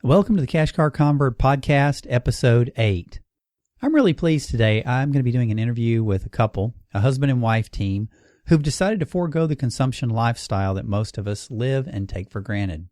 Welcome to the Cash Car Convert Podcast, Episode 8. I'm really pleased today. I'm going to be doing an interview with a couple, a husband and wife team, who've decided to forego the consumption lifestyle that most of us live and take for granted.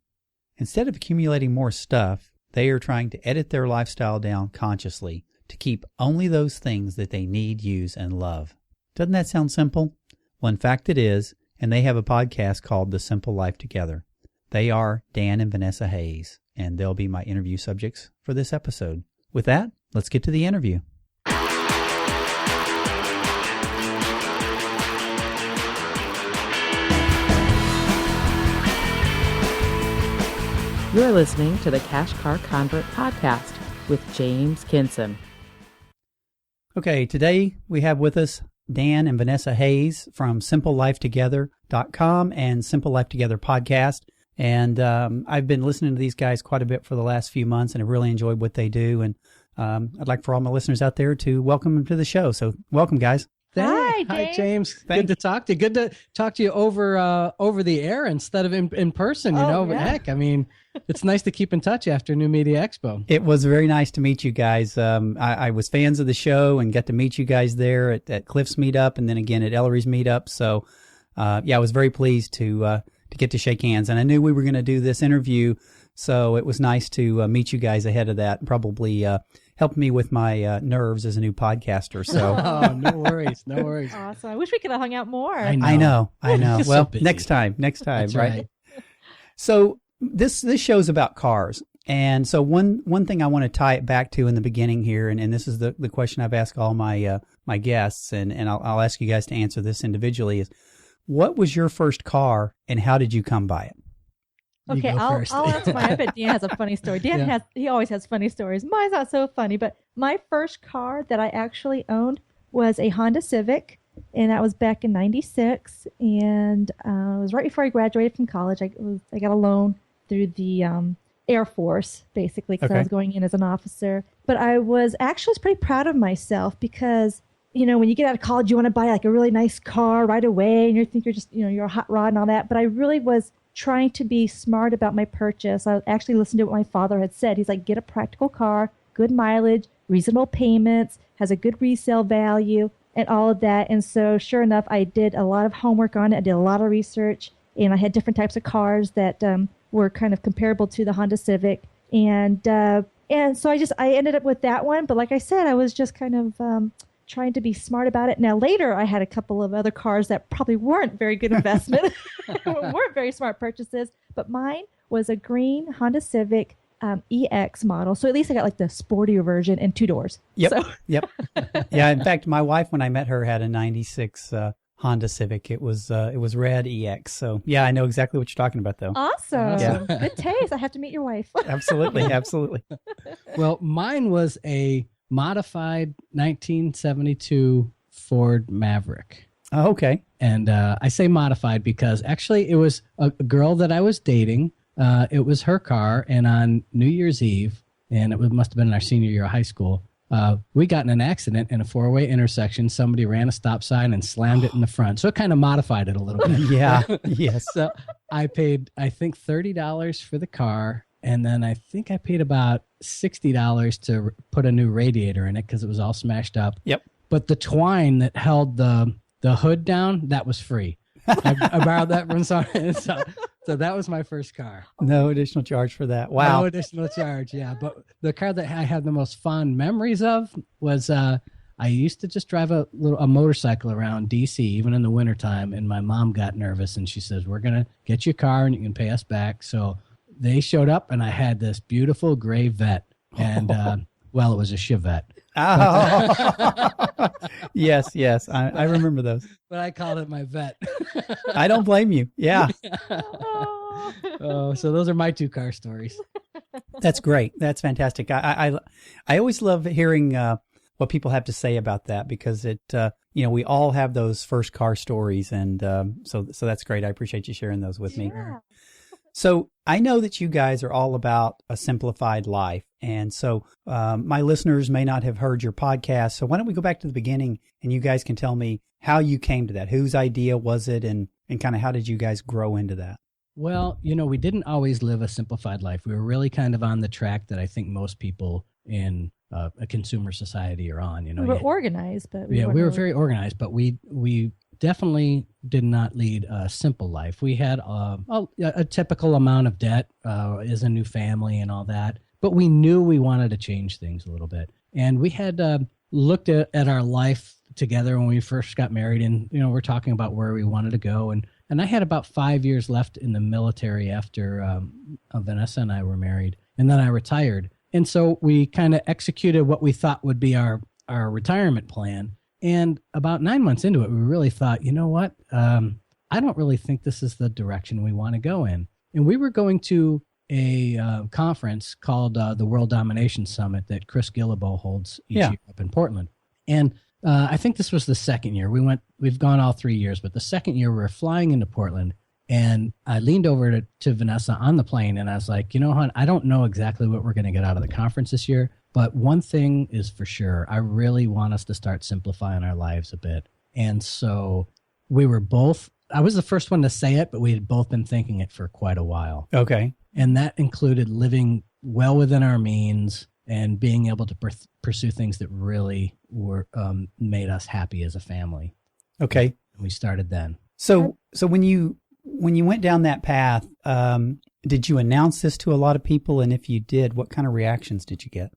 Instead of accumulating more stuff, they are trying to edit their lifestyle down consciously to keep only those things that they need, use, and love. Doesn't that sound simple? Well, in fact, it is, and they have a podcast called The Simple Life Together. They are Dan and Vanessa Hayes, and they'll be my interview subjects for this episode. With that, let's get to the interview. You're listening to the Cash Car Convert Podcast with James Kinson. Okay, today we have with us Dan and Vanessa Hayes from simplelifetogether.com and Simple Life Together podcast. And I've been listening to these guys quite a bit for the last few months, and I've really enjoyed what they do. And I'd like for all my listeners out there to welcome them to the show. So welcome, guys. Hi, James. Good to talk to you. Good to talk to you over the air instead of in person. But heck, I mean, it's nice to keep in touch after New Media Expo. It was very nice to meet you guys. I was fans of the show and got to meet you guys there at Cliff's meetup, and then again at Ellery's meetup. So I was very pleased to get to shake hands. And I knew we were going to do this interview, so it was nice to meet you guys ahead of that. Probably helped me with my nerves as a new podcaster. So no worries. Awesome. I wish we could have hung out more. I know. Well, so next time, That's right? So this show's about cars. And so one thing I want to tie it back to in the beginning here, and this is the question I've asked all my my guests, and I'll ask you guys to answer this individually, is what was your first car and how did you come by it? Okay, I'll answer mine. I bet Dan has a funny story. He always has funny stories. Mine's not so funny, but my first car that I actually owned was a Honda Civic, and that was back in '96, and it was right before I graduated from college. I got a loan through the Air Force, basically, because I was going in as an officer. But I was pretty proud of myself because, when you get out of college, you want to buy like a really nice car right away, and you think you're just, you're a hot rod and all that. But I really was trying to be smart about my purchase. I actually listened to what my father had said. He's like, get a practical car, good mileage, reasonable payments, has a good resale value, and all of that. And so sure enough, I did a lot of homework on it. I did a lot of research, and I had different types of cars that were kind of comparable to the Honda Civic. And so I ended up with that one. But like I said, I was just kind of trying to be smart about it. Now, later, I had a couple of other cars that probably weren't very good investment, weren't very smart purchases, but mine was a green Honda Civic EX model. So at least I got like the sportier version and 2 doors. Yep. So. Yep. Yeah. In fact, my wife, when I met her, had a '96 Honda Civic. It was red EX. So yeah, I know exactly what you're talking about, though. Awesome. Yeah. Good taste. I have to meet your wife. Absolutely. Well, mine was a modified 1972 Ford Maverick. Oh, okay. And I say modified because actually it was a girl that I was dating. It was her car, and on New Year's Eve, and it must have been in our senior year of high school, we got in an accident in a 4-way intersection. Somebody ran a stop sign and slammed it in the front. So it kind of modified it a little bit. Yeah. Yes. So I paid, I think, $30 for the car. And then I think I paid about $60 to put a new radiator in it because it was all smashed up. Yep. But the twine that held the hood down, that was free. I borrowed that from someone. So that was my first car. No additional charge for that. Wow. No additional charge, yeah. But the car that I had the most fond memories of was I used to just drive a motorcycle around D.C., even in the wintertime, and my mom got nervous, and she says, we're going to get you a car, and you can pay us back. So they showed up, and I had this beautiful gray Vet, and it was a Chevette. Oh. Yes. I remember those. But I called it my Vet. I don't blame you. Yeah. Oh, so those are my 2 car stories. That's great. That's fantastic. I always love hearing what people have to say about that because it, we all have those first car stories, and so that's great. I appreciate you sharing those with me. So I know that you guys are all about a simplified life. And so my listeners may not have heard your podcast. So why don't we go back to the beginning and you guys can tell me how you came to that? Whose idea was it and kind of how did you guys grow into that? Well, we didn't always live a simplified life. We were really kind of on the track that I think most people in a consumer society are on. We were organized, but we were very organized, but we definitely did not lead a simple life. We had a typical amount of debt as a new family and all that, but we knew we wanted to change things a little bit. And we had looked at our life together when we first got married, and we're talking about where we wanted to go. And I had about 5 years left in the military after Vanessa and I were married, and then I retired. And so we kind of executed what we thought would be our retirement plan. And about 9 months into it, we really thought, you know what? I don't really think this is the direction we want to go in. And we were going to a conference called the World Domination Summit that Chris Guillebeau holds each year up in Portland. And I think this was the second year. We've gone all 3 years, but the second year we were flying into Portland, and I leaned over to Vanessa on the plane, and I was like, hon, I don't know exactly what we're going to get out of the conference this year, but one thing is for sure. I really want us to start simplifying our lives a bit. And so I was the first one to say it, but we had both been thinking it for quite a while. Okay. And that included living well within our means and being able to pursue things that really were made us happy as a family. Okay. And we started then. So when you went down that path, did you announce this to a lot of people? And if you did, what kind of reactions did you get?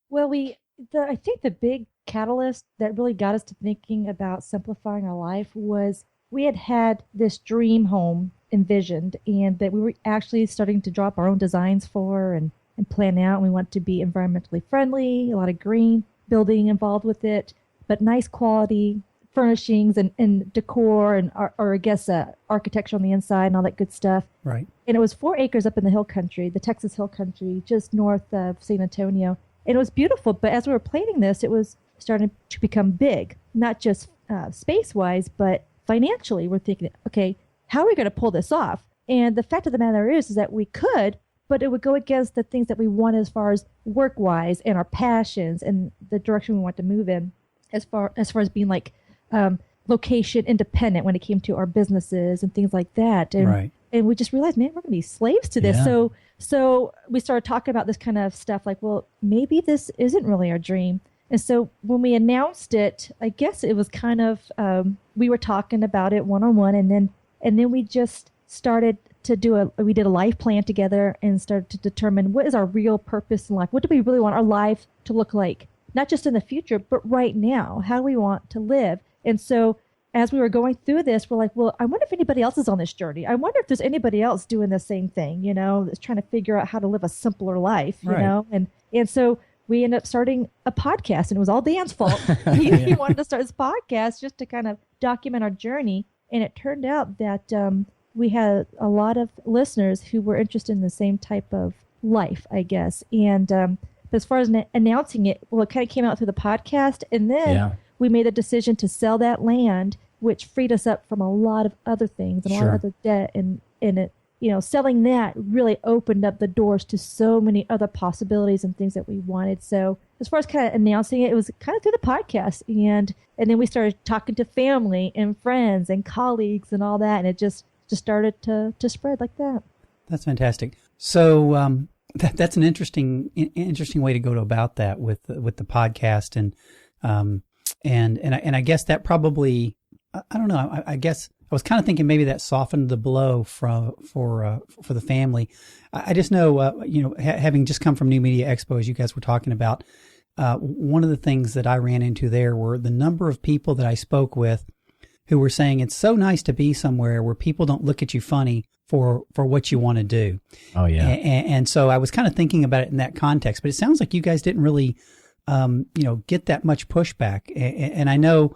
Well, I think the big catalyst that really got us to thinking about simplifying our life was we had this dream home envisioned, and that we were actually starting to draw up our own designs for and plan out. And we want to be environmentally friendly, a lot of green building involved with it, but nice quality furnishings and decor and architecture on the inside and all that good stuff. Right. And it was 4 acres up in the hill country, the Texas hill country, just north of San Antonio. And it was beautiful, but as we were planning this, it was starting to become big, not just space-wise, but financially. We're thinking, okay, how are we going to pull this off? And the fact of the matter is that we could, but it would go against the things that we want as far as work-wise and our passions and the direction we want to move in, as far as being like location independent when it came to our businesses and things like that. And, right. And we just realized, man, we're going to be slaves to this. Yeah. So we started talking about this kind of stuff like, well, maybe this isn't really our dream. And so when we announced it, I guess it was kind of, we were talking about it one-on-one, and then we just started to we did a life plan together and started to determine what is our real purpose in life. What do we really want our life to look like? Not just in the future, but right now. How do we want to live? And so as we were going through this, we're like, well, I wonder if anybody else is on this journey. I wonder if there's anybody else doing the same thing, that's trying to figure out how to live a simpler life, you know? And so we ended up starting a podcast, and it was all Dan's fault. He wanted to start this podcast just to kind of document our journey. And it turned out that we had a lot of listeners who were interested in the same type of life, I guess. And as far as announcing it, well, it kind of came out through the podcast. And then we made a decision to sell that land, which freed us up from a lot of other things and a lot of other debt. And it, selling that really opened up the doors to so many other possibilities and things that we wanted. So as far as kind of announcing it, it was kind of through the podcast. And then we started talking to family and friends and colleagues and all that. And it just started to spread like that. That's fantastic. So that's an interesting way to go about that with the podcast. And I guess that probably, I don't know, I guess I was kind of thinking maybe that softened the blow for the family. I just know, having just come from New Media Expo, as you guys were talking about, one of the things that I ran into there were the number of people that I spoke with who were saying it's so nice to be somewhere where people don't look at you funny for what you want to do. Oh, yeah. And so I was kind of thinking about it in that context, but it sounds like you guys didn't really, get that much pushback. And I know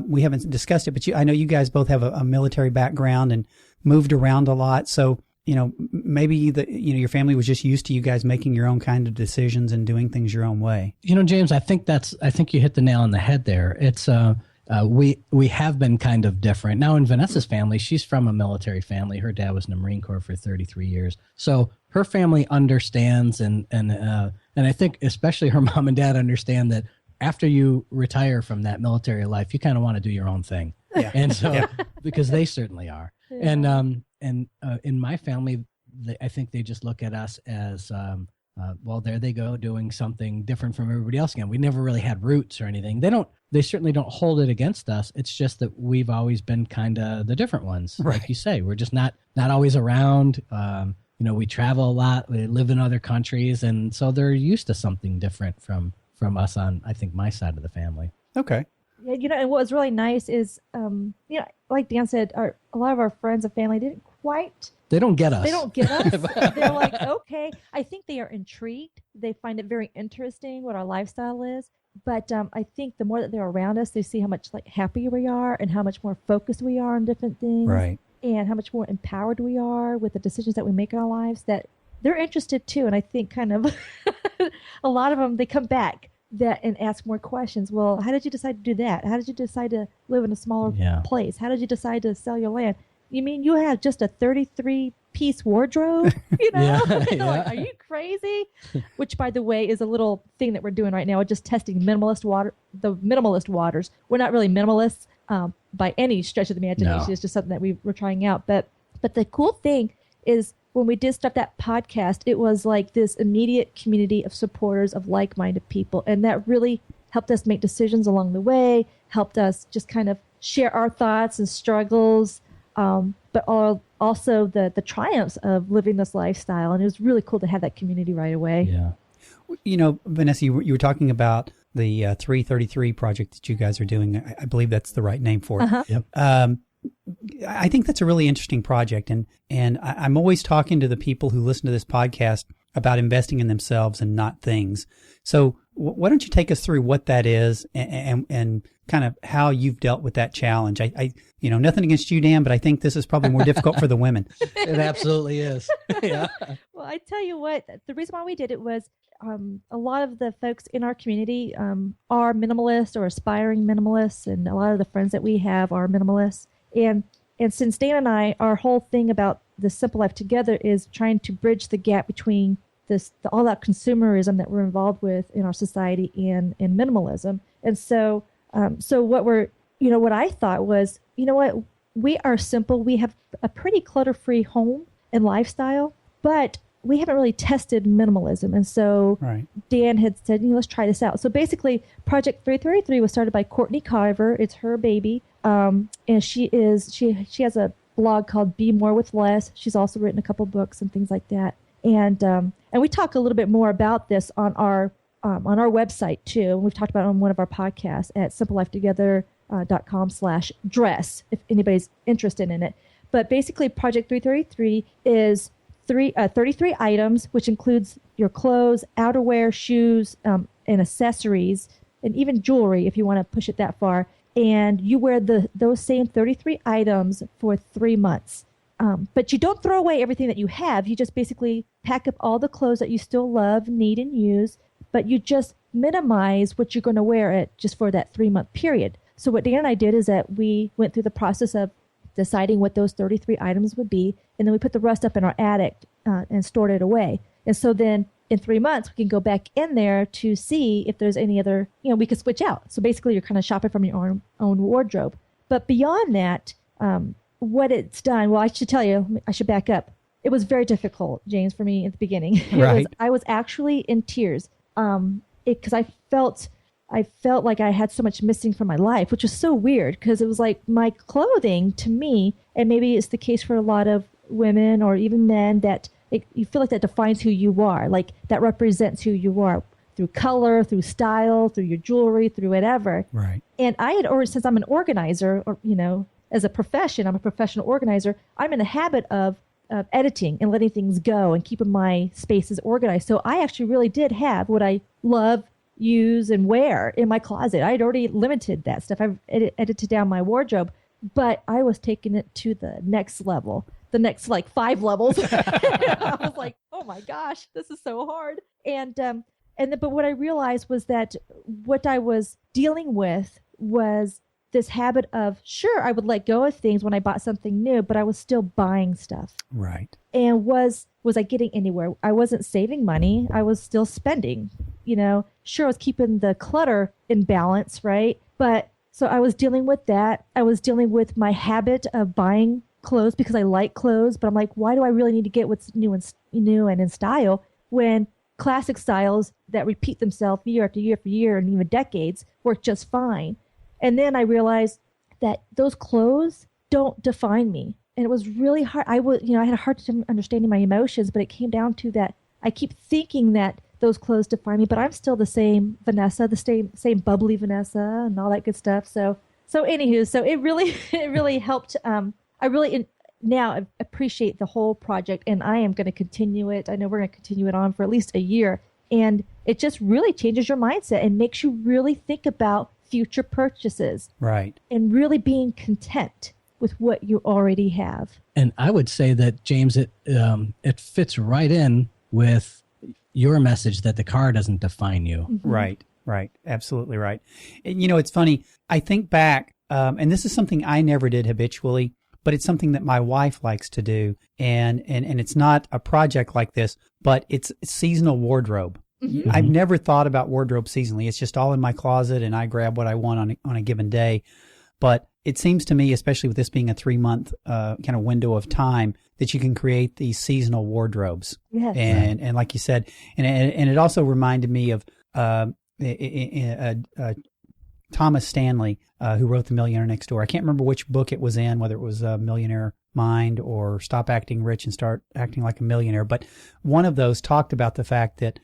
we haven't discussed it, but I know you guys both have a military background and moved around a lot. So, maybe your family was just used to you guys making your own kind of decisions and doing things your own way. James, I think you hit the nail on the head there. It's, we have been kind of different. Now in Vanessa's family, she's from a military family. Her dad was in the Marine Corps for 33 years. So her family understands and I think especially her mom and dad understand that after you retire from that military life, you kind of want to do your own thing. Yeah. And so, because they certainly are. Yeah. And in my family, I think they just look at us as, well, there they go doing something different from everybody else again. We never really had roots or anything. They certainly don't hold it against us. It's just that we've always been kind of the different ones. Right. Like you say, we're just not always around. We travel a lot. We live in other countries. And so they're used to something different from us on, I think, my side of the family. Okay. Yeah, and what was really nice is, like Dan said, a lot of our friends and family They don't get us. They don't get us. They're like, okay. I think they are intrigued. They find it very interesting what our lifestyle is. But I think the more that they're around us, they see how much happier we are and how much more focused we are on different things. Right. And how much more empowered we are with the decisions that we make in our lives, that they're interested too. And I think kind of a lot of them, they come back and ask more questions. Well, how did you decide to do that? How did you decide to live in a smaller place? How did you decide to sell your land? You mean you have just a 33-piece wardrobe? Like, are you crazy? Which, by the way, is a little thing that we're doing right now. We're just testing the minimalist waters. We're not really minimalists by any stretch of the imagination. No. It's just something that we're trying out. But the cool thing is when we did start that podcast, it was like this immediate community of supporters of like-minded people. And that really helped us make decisions along the way, helped us just kind of share our thoughts and struggles, but also the triumphs of living this lifestyle. And it was really cool to have that community right away. Yeah. Vanessa, you were talking about the 333 project that you guys are doing. I believe that's the right name for it. Uh-huh. Yep. I think that's a really interesting project. And I'm always talking to the people who listen to this podcast about investing in themselves and not things. So why don't you take us through what that is and kind of how you've dealt with that challenge? I nothing against you, Dan, but I think this is probably more difficult for the women. It absolutely is. Yeah. Well, I tell you what, the reason why we did it was a lot of the folks in our community are minimalists or aspiring minimalists, and a lot of the friends that we have are minimalists. And since Dan and I, our whole thing about the Simple Life Together is trying to bridge the gap between all that consumerism that we're involved with in our society and minimalism. And so what I thought was, we are simple. We have a pretty clutter-free home and lifestyle, but we haven't really tested minimalism. And so Dan had said, let's try this out. So basically, Project 333 was started by Courtney Carver. It's her baby. And she has a blog called Be More with Less. She's also written a couple books and things like that. And we talk a little bit more about this on our website too. And we've talked about it on one of our podcasts at simplelifetogether.com/dress if anybody's interested in it. But basically, Project 333 is 33 items, which includes your clothes, outerwear, shoes, and accessories, and even jewelry if you want to push it that far. And you wear those same 33 items for 3 months. But you don't throw away everything that you have. You just basically pack up all the clothes that you still love, need, and use, but you just minimize what you're going to wear just for that 3-month period. So what Dan and I did is that we went through the process of deciding what those 33 items would be, and then we put the rest up in our attic and stored it away. And so then in 3 months, we can go back in there to see if there's any other, we could switch out. So basically, you're kind of shopping from your own wardrobe. But beyond that, what it's done, well, I should tell you, I should back up. It was very difficult, James, for me at the beginning. I was actually in tears because I felt like I had so much missing from my life, which was so weird because it was like my clothing to me, and maybe it's the case for a lot of women or even men, that you feel like that defines who you are, like that represents who you are through color, through style, through your jewelry, through whatever. Right. And I had already, since I'm an organizer, or as a profession, I'm a professional organizer, I'm in the habit of editing and letting things go and keeping my spaces organized. So I actually really did have what I love, use, and wear in my closet. I had already limited that stuff. I've edited down my wardrobe, but I was taking it to the next level, the next 5 levels. I was like, oh my gosh, this is so hard. But what I realized was that what I was dealing with was this habit of, sure, I would let go of things when I bought something new, but I was still buying stuff. Right. And was I getting anywhere? I wasn't saving money. I was still spending, Sure, I was keeping the clutter in balance, right? But so I was dealing with that. I was dealing with my habit of buying clothes because I like clothes, but I'm like, why do I really need to get what's new and in style when classic styles that repeat themselves year after year after year and even decades work just fine? And then I realized that those clothes don't define me. And it was really hard. I had a hard time understanding my emotions, but it came down to that I keep thinking that those clothes define me, but I'm still the same Vanessa, the same bubbly Vanessa and all that good stuff. So anywho, so it really helped. I really now appreciate the whole project, and I am going to continue it. I know we're going to continue it on for at least a year, and it just really changes your mindset and makes you really think about future purchases. Right. And really being content with what you already have. And I would say that, James, it fits right in with your message that the car doesn't define you. Mm-hmm. Right. Absolutely right. And, it's funny. I think back, and this is something I never did habitually, but it's something that my wife likes to do. And it's not a project like this, but it's seasonal wardrobe. Mm-hmm. I've never thought about wardrobe seasonally. It's just all in my closet and I grab what I want on a given day. But it seems to me, especially with this being a 3-month kind of window of time, that you can create these seasonal wardrobes. Yes. And like you said, and it also reminded me of Thomas Stanley, who wrote The Millionaire Next Door. I can't remember which book it was in, whether it was Millionaire Mind or Stop Acting Rich and Start Acting Like a Millionaire. But one of those talked about the fact that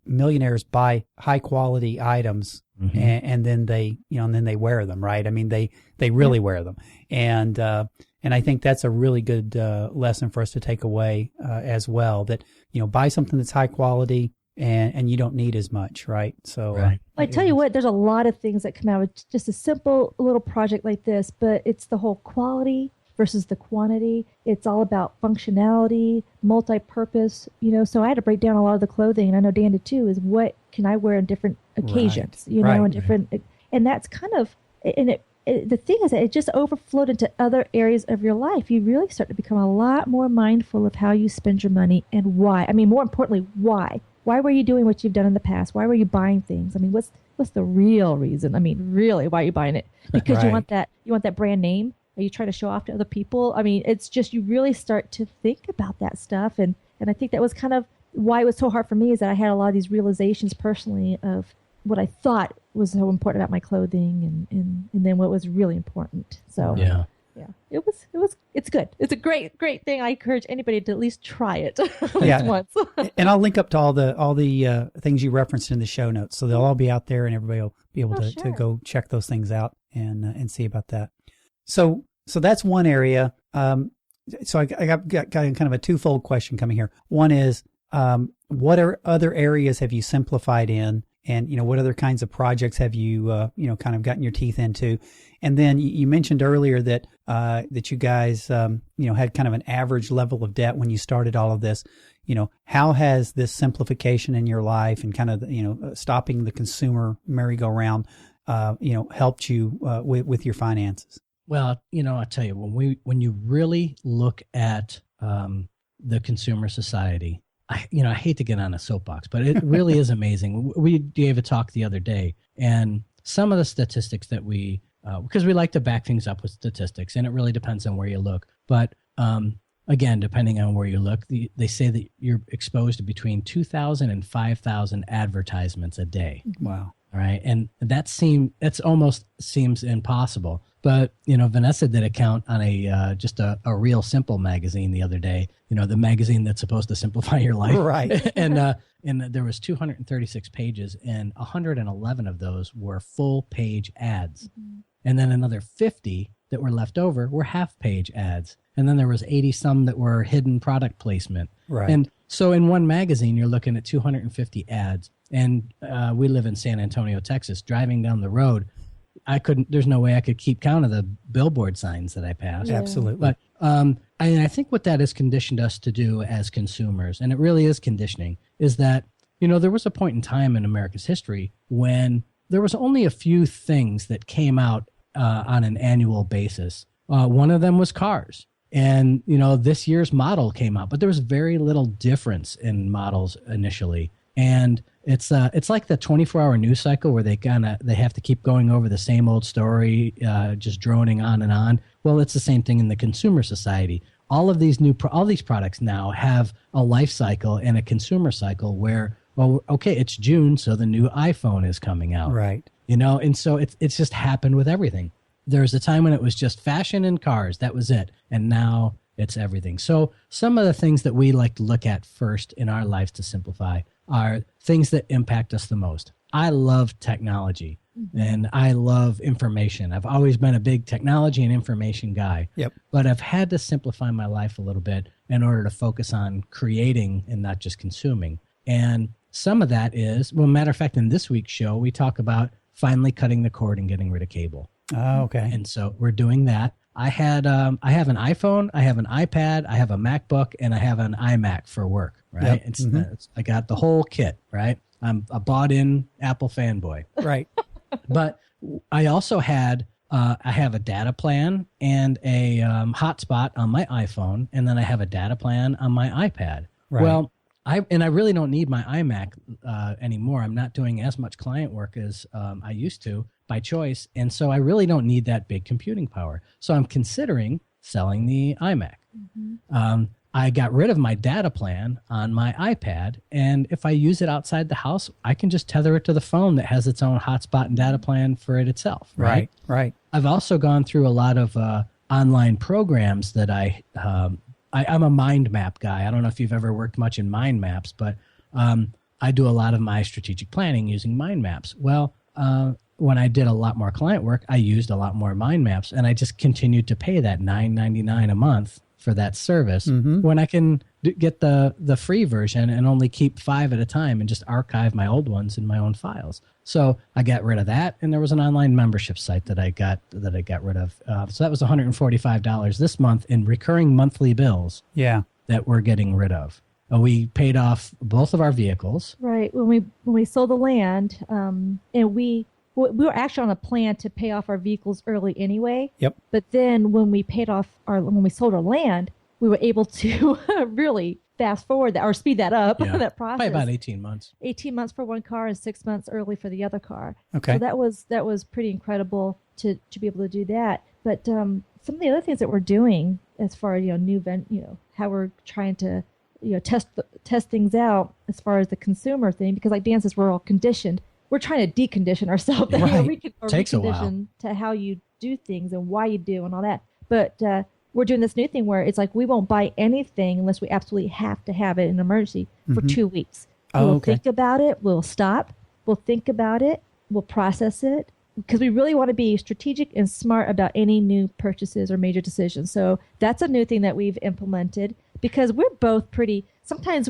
millionaires buy high quality items, mm-hmm. and then they wear them, right? I mean, they really wear them. And I think that's a really good lesson for us to take away as well, that, buy something that's high quality and you don't need as much, right? So right. I tell you what, there's a lot of things that come out of just a simple little project like this, but it's the whole quality versus the quantity. It's all about functionality, multi-purpose, so I had to break down a lot of the clothing, and I know Dan did too, is what can I wear on different occasions, and different, and that's kind of, and the thing is that it just overflowed into other areas of your life. You really start to become a lot more mindful of how you spend your money and why. I mean, more importantly, why? Why were you doing what you've done in the past? Why were you buying things? I mean, what's the real reason? I mean, really, why are you buying it? Because right. you want that brand name? Are you trying to show off to other people? I mean, it's just, you really start to think about that stuff. And I think that was kind of why it was so hard for me, is that I had a lot of these realizations personally of what I thought was so important about my clothing and then what was really important. So yeah, it's good. It's a great thing. I encourage anybody to at least try it once. And I'll link up to all the things you referenced in the show notes. So they'll all be out there and everybody will be able to go check those things out and see about that. So that's one area. So I got kind of a twofold question coming here. One is, what are other areas have you simplified in? And, what other kinds of projects have you, kind of gotten your teeth into? And then you mentioned earlier that you guys, had kind of an average level of debt when you started all of this. How has this simplification in your life and kind of, stopping the consumer merry-go-round, helped you with your finances? Well, I'll tell you, when you really look at the consumer society, I hate to get on a soapbox, but it really is amazing. We gave a talk the other day, and some of the statistics that because we like to back things up with statistics, and it really depends on where you look. But again, depending on where you look, they say that you're exposed to between 2,000 and 5,000 advertisements a day. Wow. All right. And that's almost seems impossible. But, Vanessa did a count on just a Real Simple magazine the other day, the magazine that's supposed to simplify your life. Right. and there was 236 pages, and 111 of those were full page ads. Mm-hmm. And then another 50 that were left over were half page ads. And then there was 80 some that were hidden product placement. Right. And so in one magazine, you're looking at 250 ads. And we live in San Antonio, Texas. Driving down the road, there's no way I could keep count of the billboard signs that I passed. Yeah. Absolutely. But I think what that has conditioned us to do as consumers, and it really is conditioning, is that, there was a point in time in America's history when there was only a few things that came out on an annual basis. One of them was cars. And, this year's model came out, but there was very little difference in models initially. And it's like the 24-hour news cycle where they have to keep going over the same old story, just droning on and on. Well, it's the same thing in the consumer society. All of these all these products now have a life cycle and a consumer cycle where, well, okay, it's June, so the new iPhone is coming out. Right. And so it's just happened with everything. There was a time when it was just fashion and cars. That was it. And now it's everything. So some of the things that we like to look at first in our lives to simplify are things that impact us the most. I love technology and I love information. I've always been a big technology and information guy. Yep. But I've had to simplify my life a little bit in order to focus on creating and not just consuming. And some of that is, well, matter of fact, in this week's show, we talk about finally cutting the cord and getting rid of cable. Oh, okay. And so we're doing that. I have an iPhone, I have an iPad, I have a MacBook, and I have an iMac for work, right? Yep. I got the whole kit, right? I'm a bought-in Apple fanboy. Right. But I also had, I have a data plan and a hotspot on my iPhone, and then I have a data plan on my iPad. Right. Well, I really don't need my iMac anymore. I'm not doing as much client work as I used to by choice, and so I really don't need that big computing power. So I'm considering selling the iMac. I got rid of my data plan on my iPad, and if I use it outside the house, I can just tether it to the phone that has its own hotspot and data plan for it itself. Right. I've also gone through a lot of online programs that I'm a mind map guy. I don't know if you've ever worked much in mind maps, but I do a lot of my strategic planning using mind maps. Well, when I did a lot more client work, I used a lot more mind maps, and I just continued to pay that $9.99 a month for that service when I can get the free version and only keep 5 at a time and just archive my old ones in my own files. So I got rid of that, and there was an online membership site that I got rid of. So that was $145 this month in recurring monthly bills. Yeah, that we're getting rid of. We paid off both of our vehicles. Right. When we sold the land, and we were actually on a plan to pay off our vehicles early anyway. Yep. But then when we sold our land, we were able to really fast forward that or speed that up, that process. By about 18 months. 18 months for one car and 6 months early for the other car. Okay. So that was pretty incredible to be able to do that. But some of the other things that we're doing as far as how we're trying to test things out as far as the consumer thing, because like Dan says, we're all conditioned. We're trying to decondition ourselves. Right. Takes a while. To how you do things and why you do and all that. But we're doing this new thing where it's like we won't buy anything unless we absolutely have to have it in an emergency for 2 weeks. We'll think about it. We'll stop. We'll think about it. We'll process it. Because we really want to be strategic and smart about any new purchases or major decisions. So that's a new thing that we've implemented because we're both pretty, sometimes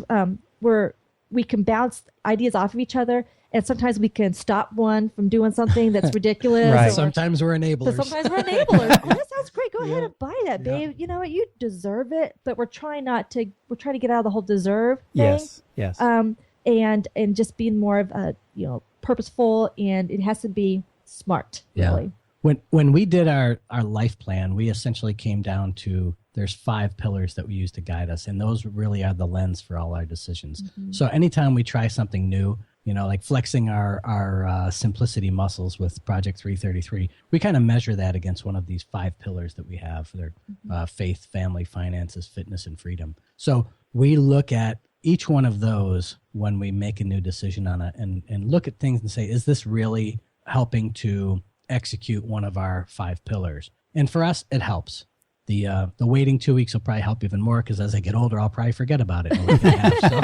we can bounce ideas off of each other, and sometimes we can stop one from doing something that's ridiculous. Right. Sometimes we're enablers. Sometimes we're enablers. Oh, that sounds great. Go ahead and buy that, babe. You know what? You deserve it. But we're trying to get out of the whole deserve thing. Yes. And just being more of a, purposeful, and it has to be smart. Yeah. Really. When we did our life plan, we essentially came down to there's 5 pillars that we use to guide us, and those really are the lens for all our decisions. So anytime we try something new, like flexing our simplicity muscles with Project 333, we kind of measure that against one of these 5 pillars that we have. They're faith, family, finances, fitness, and freedom. So we look at each one of those when we make a new decision on it and look at things and say, is this really helping to execute one of our 5 pillars? And for us, it helps. The waiting 2 weeks will probably help even more because as I get older, I'll probably forget about it in a week and a half. So.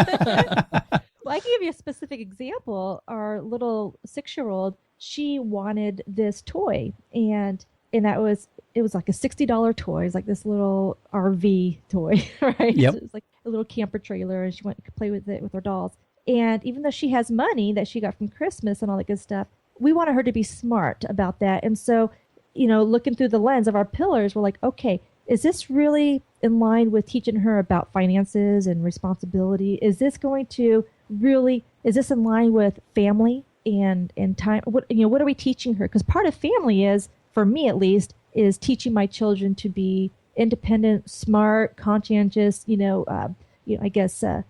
Well, I can give you a specific example. Our little 6-year-old, she wanted this toy, and it was like a $60 toy. It's like this little RV toy, right? Yep. So it was like a little camper trailer, and she went to play with it with her dolls. And even though she has money that she got from Christmas and all that good stuff, we wanted her to be smart about that. And so, looking through the lens of our pillars, we're like, okay, is this really in line with teaching her about finances and responsibility? Is this in line with family and time? What are we teaching her? Because part of family is, for me at least, is teaching my children to be independent, smart, conscientious,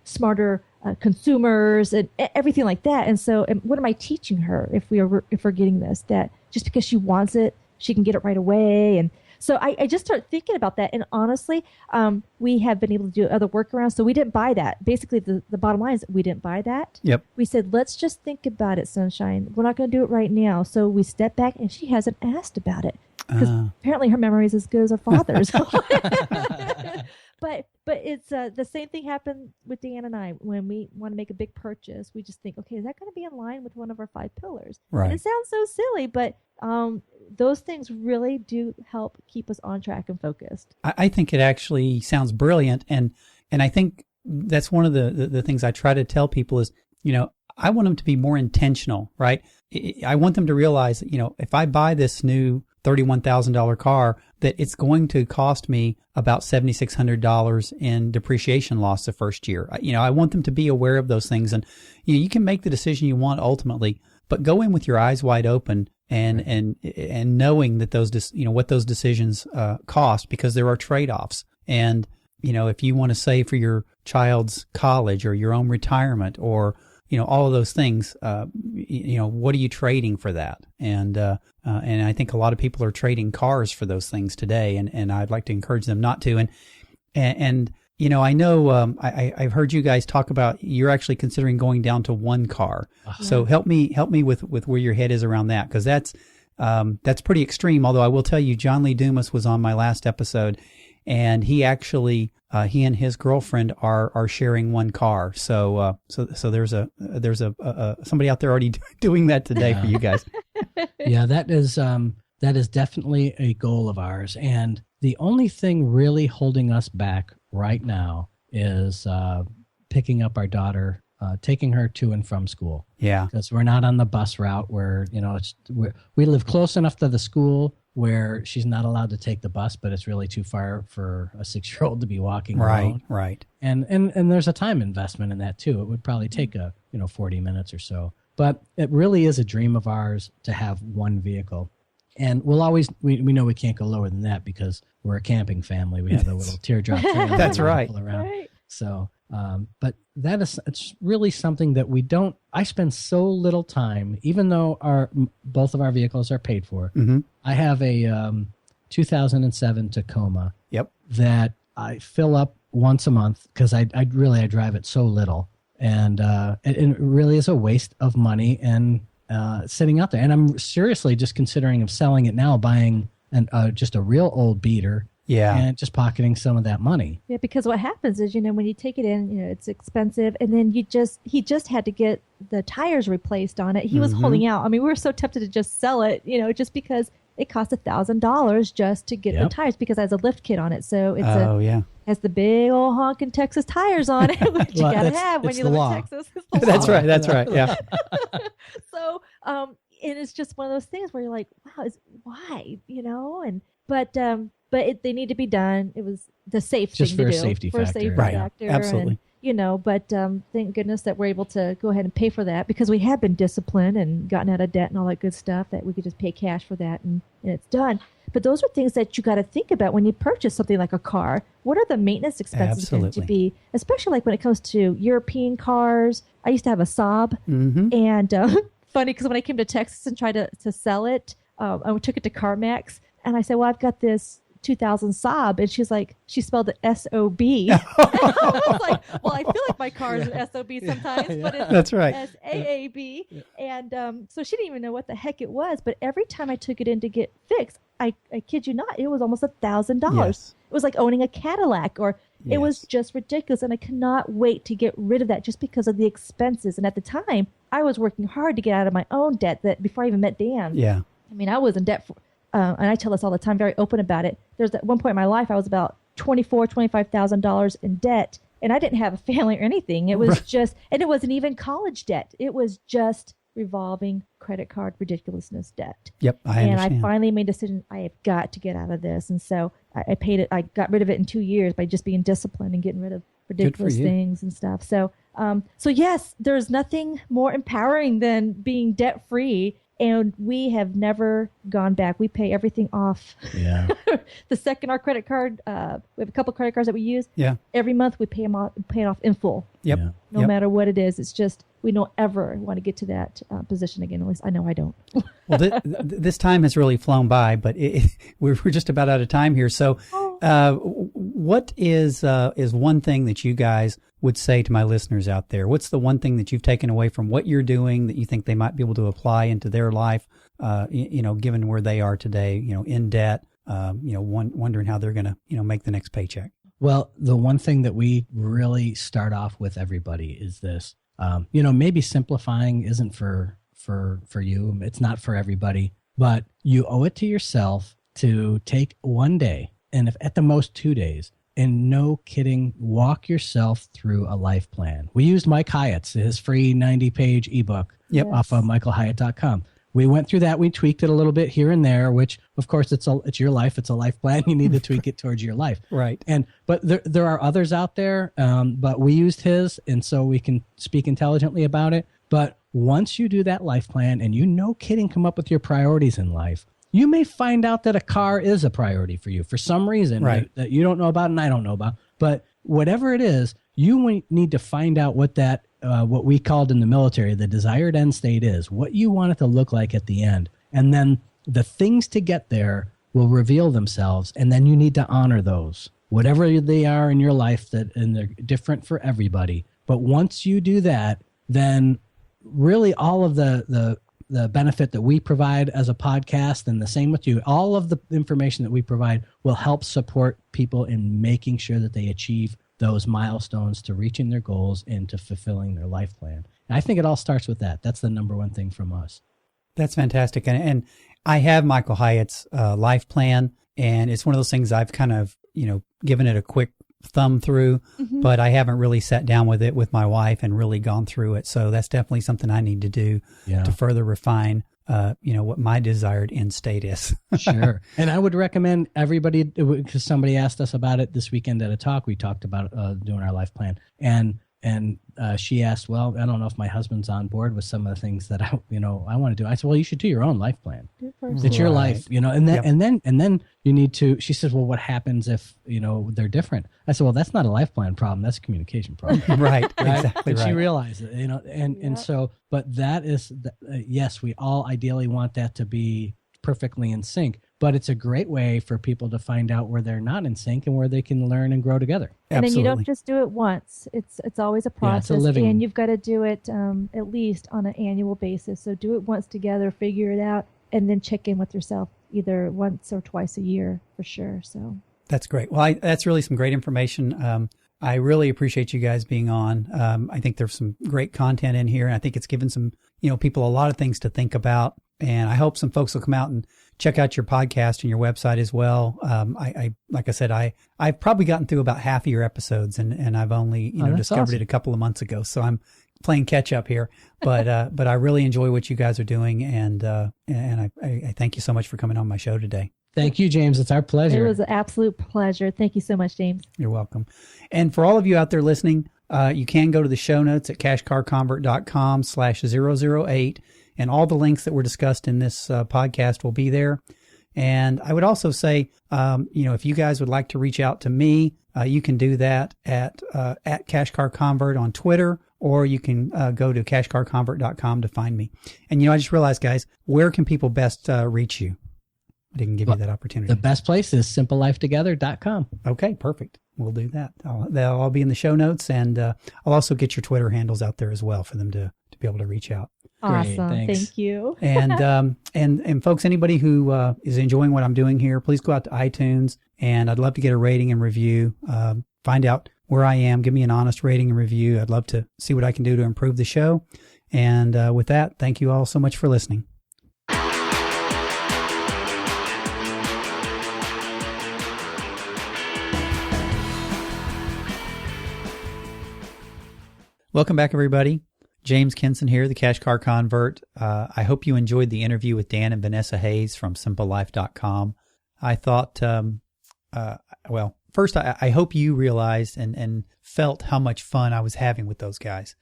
smarter consumers and everything like that. And so, what am I teaching her if we're getting this? That just because she wants it, she can get it right away. And So I just started thinking about that. And honestly, we have been able to do other workarounds. So we didn't buy that. Basically, the bottom line is we didn't buy that. Yep. We said, let's just think about it, Sunshine. We're not going to do it right now. So we stepped back, and she hasn't asked about it. Because apparently her memory is as good as her father's. But it's the same thing happened with Dan and I. When we want to make a big purchase, we just think, okay, is that going to be in line with one of our 5 pillars? Right. And it sounds so silly, but those things really do help keep us on track and focused. I think it actually sounds brilliant. And I think that's one of the things I try to tell people is, I want them to be more intentional, right? I want them to realize that, if I buy this new $31,000 car, that it's going to cost me about $7,600 in depreciation loss the first year. I want them to be aware of those things, and you can make the decision you want ultimately, but go in with your eyes wide open and knowing that those what those decisions cost, because there are trade-offs. And if you want to save for your child's college or your own retirement or all of those things, what are you trading for that? And I think a lot of people are trading cars for those things today, and I'd like to encourage them not to. And I know I've heard you guys talk about you're actually considering going down to one car. So help me with where your head is around that, because that's pretty extreme. Although I will tell you, John Lee Dumas was on my last episode, and he actually he and his girlfriend are sharing one car. So there's somebody out there already doing that today for you guys. Yeah, that is definitely a goal of ours. And the only thing really holding us back right now is picking up our daughter, taking her to and from school. Yeah, because we're not on the bus route where we live close enough to the school where she's not allowed to take the bus, but it's really too far for a 6-year-old to be walking around. Right. And there's a time investment in that too. It would probably take 40 minutes or so. But it really is a dream of ours to have one vehicle. And we'll always, we know we can't go lower than that because we're a camping family. We have a little teardrop trailer. That's right. Around. Right. So, but it's really something that I spend so little time, even though both of our vehicles are paid for. Mm-hmm. I have a 2007 Tacoma. Yep. That I fill up once a month because I drive it so little. And it really is a waste of money and sitting out there. And I'm seriously just considering of selling it now, buying just a real old beater. Yeah. And just pocketing some of that money. Yeah, because what happens is, when you take it in, it's expensive. And then he just had to get the tires replaced on it. He was holding out. I mean, we were so tempted to just sell it, just because it cost $1,000 just to get the tires, because it has a lift kit on it. So it's has the big old honking Texas tires on it, which you got to have when you live in Texas. That's right. Yeah. So, and it's just one of those things where you're like, wow, why, but they need to be done. It was the safe just thing to do. Just for a safety factor. Right. Factor. Absolutely. And, but thank goodness that we're able to go ahead and pay for that, because we have been disciplined and gotten out of debt and all that good stuff, that we could just pay cash for that and it's done. But those are things that you got to think about when you purchase something like a car. What are the maintenance expenses going to be, especially like when it comes to European cars? I used to have a Saab, and funny because when I came to Texas and tried to sell it, I took it to CarMax, and I said, well, I've got this 2000 Saab, and she's like, she spelled it S-O-B. I was like, well, I feel like my car is an S-O-B sometimes, but it's That's right. S-A-A-B. And so she didn't even know what the heck it was, but every time I took it in to get fixed, I kid you not, it was almost $1,000. Yes. It was like owning a Cadillac, or it was just ridiculous, and I cannot wait to get rid of that just because of the expenses. And at the time, I was working hard to get out of my own debt that before I even met Dan. Yeah. I mean, I was in debt for, and I tell this all the time, very open about it. There's at one point in my life, I was about $25,000 in debt, and I didn't have a family or anything. It was just, and it wasn't even college debt. It was just revolving credit card ridiculousness debt. Yep, I understand. And I finally made a decision, I have got to get out of this. And so I paid it. I got rid of it in 2 years by just being disciplined and getting rid of ridiculous things and stuff. So, so yes, there's nothing more empowering than being debt free. And we have never gone back. We pay everything off. Yeah. The second our credit card, we have a couple of credit cards that we use. Yeah. Every month we pay them off, pay it off in full. Yep. Yeah. No matter what it is. It's just, we don't ever want to get to that position again. At least I know I don't. Well, this time has really flown by, but we're just about out of time here. So what is one thing that you guys would say to my listeners out there? What's the one thing that you've taken away from what you're doing that you think they might be able to apply into their life, given where they are today, in debt, wondering how they're going to, make the next paycheck? Well, the one thing that we really start off with everybody is this. Maybe simplifying isn't for you. It's not for everybody, but you owe it to yourself to take one day, and if at the most 2 days, and no kidding, walk yourself through a life plan. We used Mike Hyatt's, his free 90-page ebook off of michaelhyatt.com. We went through that. We tweaked it a little bit here and there, which, of course, it's your life. It's a life plan. You need to tweak it towards your life. Right. But there are others out there, but we used his, and so we can speak intelligently about it. But once you do that life plan and no kidding, come up with your priorities in life, you may find out that a car is a priority for you for some reason that you don't know about and I don't know about. But whatever it is, you need to find out what that what we called in the military the desired end state is, what you want it to look like at the end. And then the things to get there will reveal themselves, and then you need to honor those, whatever they are in your life, and they're different for everybody. But once you do that, then really all of the benefit that we provide as a podcast, and the same with you, all of the information that we provide will help support people in making sure that they achieve those milestones to reaching their goals and to fulfilling their life plan. And I think it all starts with that. That's the number one thing from us. That's fantastic. And I have Michael Hyatt's life plan, and it's one of those things I've kind of, given it a quick thumb through, but I haven't really sat down with it with my wife and really gone through it. So that's definitely something I need to do to further refine, what my desired end state is. Sure. And I would recommend everybody, because somebody asked us about it this weekend at a talk, we talked about doing our life plan. And she asked, well, I don't know if my husband's on board with some of the things that I want to do. I said, well, you should do your own life plan. It's your life, and then you need to, she says, well, what happens if, they're different? I said, well, that's not a life plan problem. That's a communication problem. Right. Exactly. But she realized it, and so, but that is, yes, we all ideally want that to be perfectly in sync, but it's a great way for people to find out where they're not in sync and where they can learn and grow together. And Absolutely. then you don't just do it once. It's always a process, and you've got to do it at least on an annual basis. So do it once together, figure it out, and then check in with yourself either once or twice a year for sure. So that's great. Well, that's really some great information. I really appreciate you guys being on. I think there's some great content in here, and I think it's given some people a lot of things to think about. And I hope some folks will come out and check out your podcast and your website as well. I like I said, I've probably gotten through about half of your episodes, and I've only discovered it a couple of months ago. So I'm playing catch up here. But I really enjoy what you guys are doing, and I thank you so much for coming on my show today. Thank you, James. It's our pleasure. It was an absolute pleasure. Thank you so much, James. You're welcome. And for all of you out there listening, you can go to the show notes at cashcarconvert.com/008. And all the links that were discussed in this podcast will be there. And I would also say, if you guys would like to reach out to me, you can do that at CashCarConvert on Twitter, or you can go to cashcarconvert.com to find me. And, I just realized, guys, where can people best reach you? I didn't give you that opportunity. The best place is simplelifetogether.com. Okay, perfect. We'll do that. They'll all be in the show notes, and I'll also get your Twitter handles out there as well for them to be able to reach out. Awesome. Great, thank you. And folks, anybody who is enjoying what I'm doing here, please go out to iTunes, and I'd love to get a rating and review. Find out where I am. Give me an honest rating and review. I'd love to see what I can do to improve the show. And with that, thank you all so much for listening. Welcome back, everybody. James Kinson here, the Cash Car Convert. I hope you enjoyed the interview with Dan and Vanessa Hayes from simplelife.com. I thought, first, I hope you realized and felt how much fun I was having with those guys.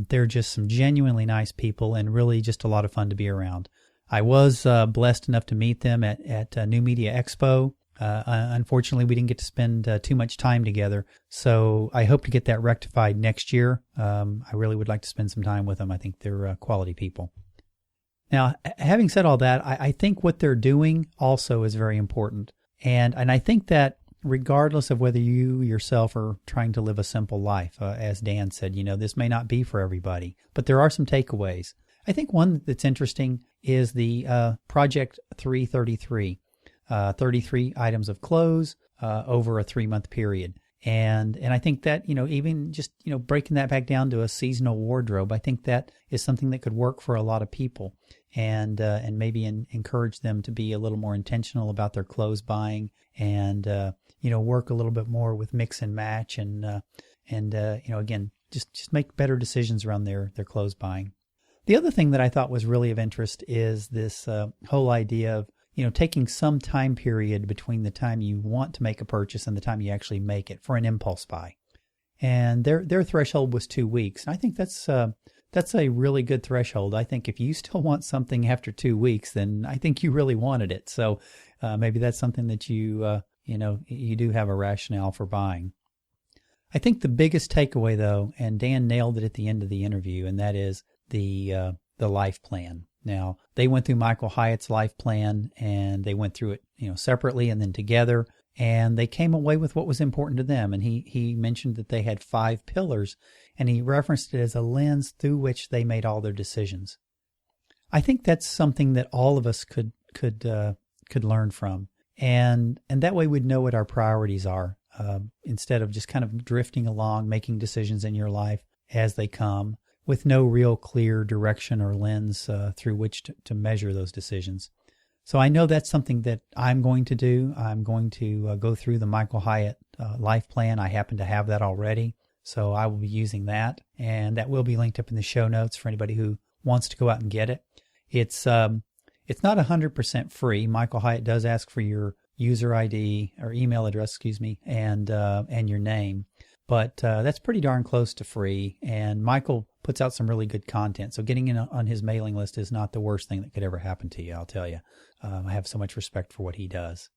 They're just some genuinely nice people and really just a lot of fun to be around. I was blessed enough to meet them at New Media Expo Unfortunately, we didn't get to spend too much time together, so I hope to get that rectified next year. I really would like to spend some time with them. I think they're quality people. Now, having said all that, I think what they're doing also is very important. And I think that regardless of whether you yourself are trying to live a simple life, as Dan said, this may not be for everybody, but there are some takeaways. I think one that's interesting is the Project 333, 33 items of clothes over a 3-month period. And I think that, even just, breaking that back down to a seasonal wardrobe, I think that is something that could work for a lot of people and maybe encourage them to be a little more intentional about their clothes buying and, work a little bit more with mix and match and again, just make better decisions around their clothes buying. The other thing that I thought was really of interest is this whole idea of, taking some time period between the time you want to make a purchase and the time you actually make it for an impulse buy. And their threshold was 2 weeks. And I think that's a really good threshold. I think if you still want something after 2 weeks, then I think you really wanted it. So maybe that's something that you do have a rationale for buying. I think the biggest takeaway, though, and Dan nailed it at the end of the interview, and that is the life plan. Now, they went through Michael Hyatt's life plan, and they went through it, separately and then together, and they came away with what was important to them. And he mentioned that they had 5 pillars, and he referenced it as a lens through which they made all their decisions. I think that's something that all of us could learn from, and that way we'd know what our priorities are, instead of just kind of drifting along, making decisions in your life as they come, with no real clear direction or lens through which to measure those decisions. So I know that's something that I'm going to do. I'm going to go through the Michael Hyatt life plan. I happen to have that already, so I will be using that, and that will be linked up in the show notes for anybody who wants to go out and get it. It's not 100% free. Michael Hyatt does ask for your user ID or email address, and your name. But that's pretty darn close to free, and Michael puts out some really good content. So getting in on his mailing list is not the worst thing that could ever happen to you, I'll tell you. I have so much respect for what he does.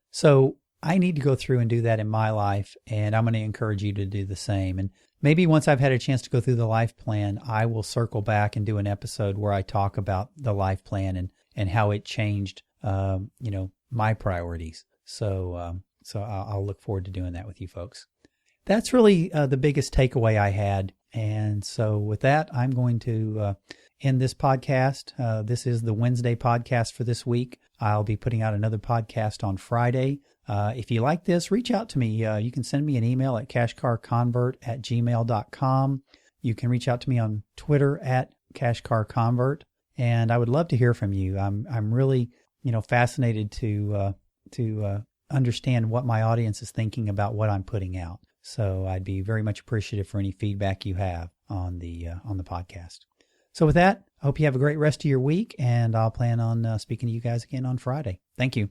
So I need to go through and do that in my life, and I'm going to encourage you to do the same. And maybe once I've had a chance to go through the life plan, I will circle back and do an episode where I talk about the life plan and how it changed, my priorities. So I'll look forward to doing that with you folks. That's really the biggest takeaway I had. And so with that, I'm going to end this podcast. This is the Wednesday podcast for this week. I'll be putting out another podcast on Friday. If you like this, reach out to me. You can send me an email at cashcarconvert@gmail.com. You can reach out to me on Twitter at cashcarconvert. And I would love to hear from you. I'm really, fascinated to understand what my audience is thinking about what I'm putting out. So I'd be very much appreciative for any feedback you have on the podcast. So with that, I hope you have a great rest of your week, and I'll plan on speaking to you guys again on Friday. Thank you.